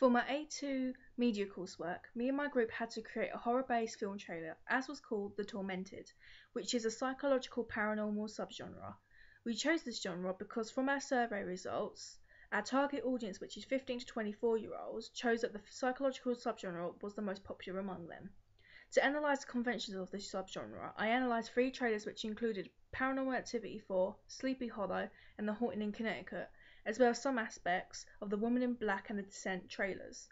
For my A2 media coursework, me and my group had to create a horror-based film trailer, as was called The Tormented, which is a psychological paranormal subgenre. We chose this genre because from our survey results, our target audience, which is 15 to 24-year-olds, chose that the psychological subgenre was the most popular among them. To analyse the conventions of this subgenre, I analysed 3 trailers which included Paranormal Activity 4, Sleepy Hollow, and The Haunting in Connecticut, as well as some aspects of The Woman in Black and The Descent trailers.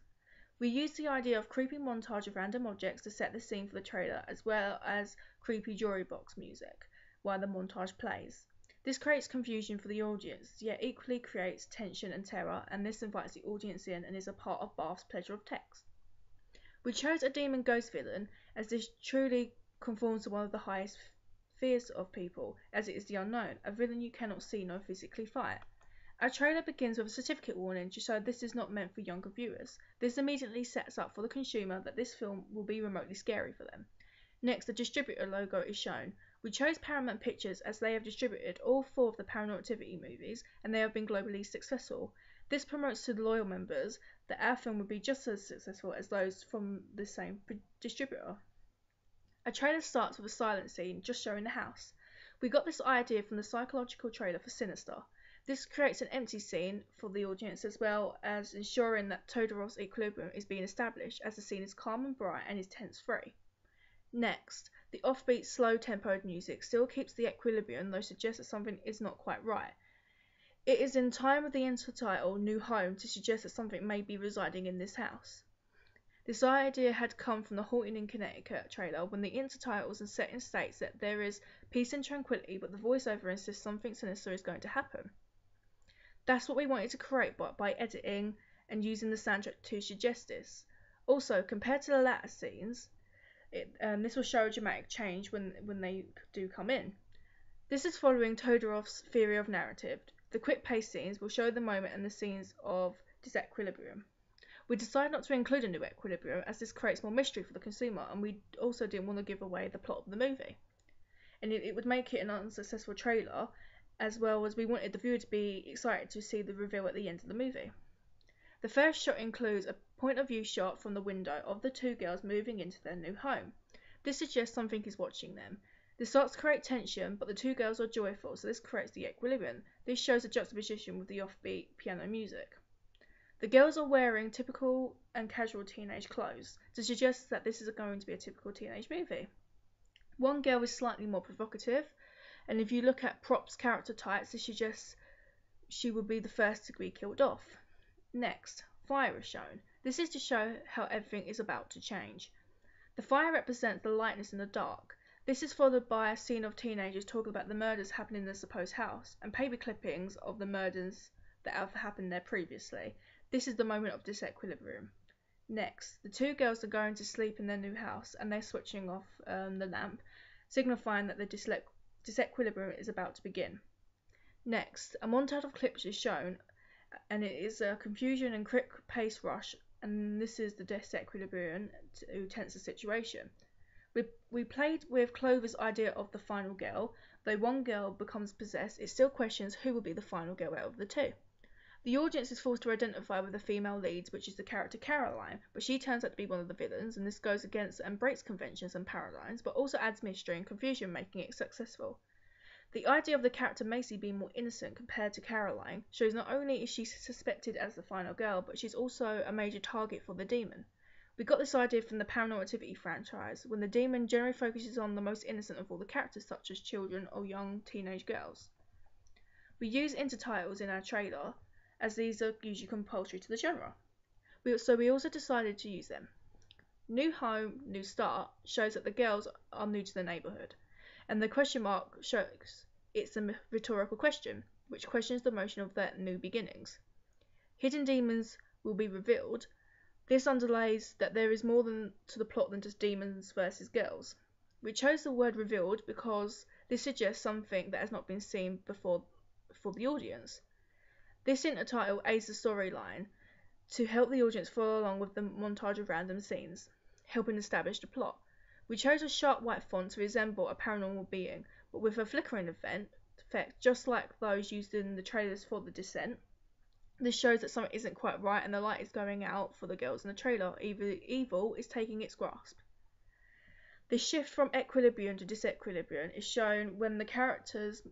We used the idea of creepy montage of random objects to set the scene for the trailer, as well as creepy jewelry box music while the montage plays. This creates confusion for the audience, yet equally creates tension and terror, and this invites the audience in and is a part of Bath's pleasure of text. We chose a demon ghost villain, as this truly conforms to one of the highest fears of people, as it is the unknown, a villain you cannot see nor physically fight. Our trailer begins with a certificate warning to show this is not meant for younger viewers. This immediately sets up for the consumer that this film will be remotely scary for them. Next, the distributor logo is shown. We chose Paramount Pictures as they have distributed all 4 of the Paranormal Activity movies and they have been globally successful. This promotes to the loyal members that our film will be just as successful as those from the same distributor. A trailer starts with a silent scene just showing the house. We got this idea from the psychological trailer for Sinister. This creates an empty scene for the audience as well as ensuring that Todorov's equilibrium is being established as the scene is calm and bright and is tense-free. Next, the offbeat, slow-tempoed music still keeps the equilibrium though suggests that something is not quite right. It is in time with the intertitle New Home to suggest that something may be residing in this house. This idea had come from the Haunting in Connecticut trailer when the intertitles and setting states that there is peace and tranquility but the voiceover insists something sinister is going to happen. That's what we wanted to create by editing and using the soundtrack to suggest this. Also, compared to the latter scenes, this will show a dramatic change when they do come in. This is following Todorov's theory of narrative. The quick-paced scenes will show the moment and the scenes of disequilibrium. We decided not to include a new equilibrium as this creates more mystery for the consumer, and we also didn't want to give away the plot of the movie. And it would make it an unsuccessful trailer, as well as we wanted the viewer to be excited to see the reveal at the end of the movie. The first shot includes a point of view shot from the window of the 2 girls moving into their new home. This suggests something is watching them. This starts to create tension, but the 2 girls are joyful, so this creates the equilibrium. This shows a juxtaposition with the offbeat piano music. The girls are wearing typical and casual teenage clothes to suggest that this is going to be a typical teenage movie. One girl is slightly more provocative, and if you look at props character types, this suggests she will be the first to be killed off. Next, fire is shown. This is to show how everything is about to change. The fire represents the lightness in the dark. This is followed by a scene of teenagers talking about the murders happening in the supposed house, and paper clippings of the murders that have happened there previously. This is the moment of disequilibrium. Next, the 2 girls are going to sleep in their new house, and they're switching off the lamp, signifying that the disequilibrium is about to begin. Next, a montage of clips is shown, and it is a confusion and quick pace rush, and this is the disequilibrium to tense the situation. We played with Clover's idea of the final girl. Though one girl becomes possessed, it still questions who will be the final girl out of the 2. The audience is forced to identify with the female leads, which is the character Caroline, but she turns out to be one of the villains, and this goes against and breaks conventions and paradigms, but also adds mystery and confusion, making it successful. The idea of the character Macy being more innocent compared to Caroline shows not only is she suspected as the final girl, but she's also a major target for the demon. We got this idea from the Paranormal Activity franchise, when the demon generally focuses on the most innocent of all the characters, such as children or young teenage girls. We use intertitles in our trailer, as these are usually compulsory to the genre. So we also decided to use them. New Home, New Start shows that the girls are new to the neighbourhood, and the question mark shows it's a rhetorical question, which questions the notion of their new beginnings. Hidden demons will be revealed. This underlays that there is more to the plot than just demons versus girls. We chose the word revealed because this suggests something that has not been seen before for the audience. This intertitle aids the storyline to help the audience follow along with the montage of random scenes, helping establish the plot. We chose a sharp white font to resemble a paranormal being, but with a flickering effect just like those used in the trailers for The Descent. This shows that something isn't quite right and the light is going out for the girls in the trailer. Evil is taking its grasp. The shift from equilibrium to disequilibrium is shown when the characters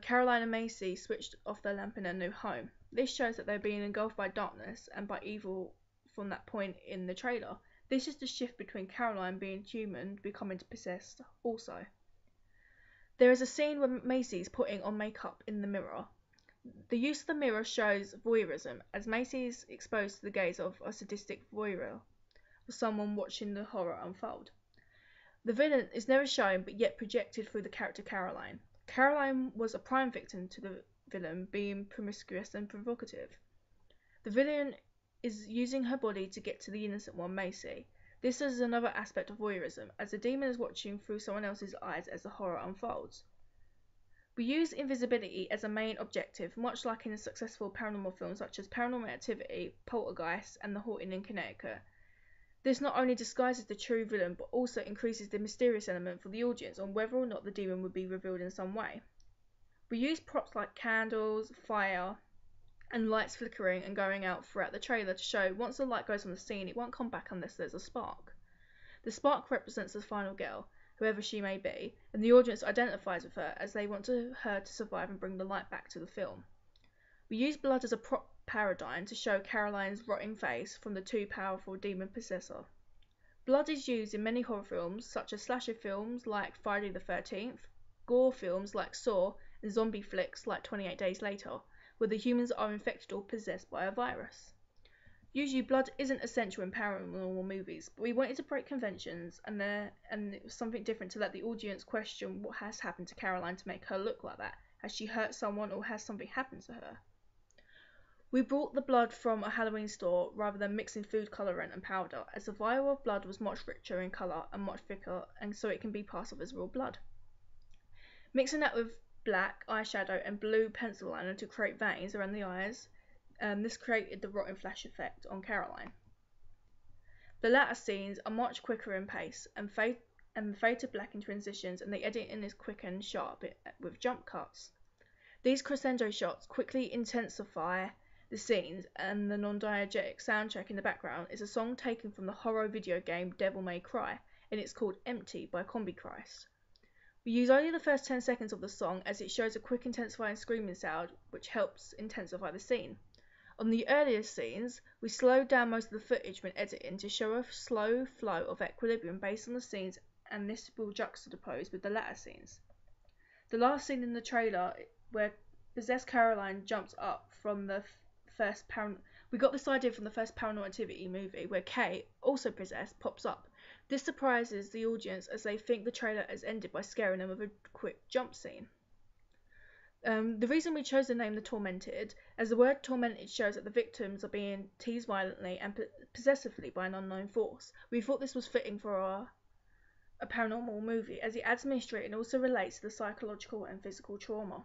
Caroline and Macy switched off their lamp in their new home. This shows that they're being engulfed by darkness and by evil from that point in the trailer. This is the shift between Caroline being human becoming possessed also. There is a scene where Macy is putting on makeup in the mirror. The use of the mirror shows voyeurism, as Macy is exposed to the gaze of a sadistic voyeur, or someone watching the horror unfold. The villain is never shown, but yet projected through the character Caroline. Caroline was a prime victim to the villain being promiscuous and provocative. The villain is using her body to get to the innocent one, Macy. This is another aspect of voyeurism, as the demon is watching through someone else's eyes as the horror unfolds. We use invisibility as a main objective, much like in successful paranormal films such as Paranormal Activity, Poltergeist, and The Haunting in Connecticut. This not only disguises the true villain, but also increases the mysterious element for the audience on whether or not the demon will be revealed in some way. We use props like candles, fire, and lights flickering and going out throughout the trailer to show once the light goes on the scene, it won't come back unless there's a spark. The spark represents the final girl, whoever she may be, and the audience identifies with her as they want her to survive and bring the light back to the film. We use blood as a prop paradigm to show Caroline's rotting face from the too powerful demon possessor. Blood is used in many horror films, such as slasher films like Friday the 13th, gore films like Saw, and zombie flicks like 28 Days Later, where the humans are infected or possessed by a virus. Usually blood isn't essential in paranormal movies, but we wanted to break conventions and it was something different to let the audience question what has happened to Caroline to make her look like that. Has she hurt someone or has something happened to her? We brought the blood from a Halloween store rather than mixing food colourant and powder, as the vial of blood was much richer in colour and much thicker, and so it can be passed off as real blood. Mixing that with black eyeshadow and blue pencil liner to create veins around the eyes, this created the rotting flash effect on Caroline. The latter scenes are much quicker in pace and fade to black in transitions, and the editing is quick and sharp with jump cuts. These crescendo shots quickly intensify the scenes, and the non-diegetic soundtrack in the background is a song taken from the horror video game Devil May Cry, and it's called Empty by Combi Christ. We use only the first 10 seconds of the song as it shows a quick intensifying screaming sound which helps intensify the scene. On the earlier scenes, we slowed down most of the footage when editing to show a slow flow of equilibrium based on the scenes, and this will juxtapose with the latter scenes. The last scene in the trailer where possessed Caroline jumps up from the we got this idea from the first Paranormal Activity movie where Kate, also possessed, pops up. This surprises the audience as they think the trailer has ended by scaring them with a quick jump scene. The reason we chose the name The Tormented, as the word tormented shows that the victims are being teased violently and possessively by an unknown force. We thought this was fitting for a paranormal movie as it adds mystery and also relates to the psychological and physical trauma.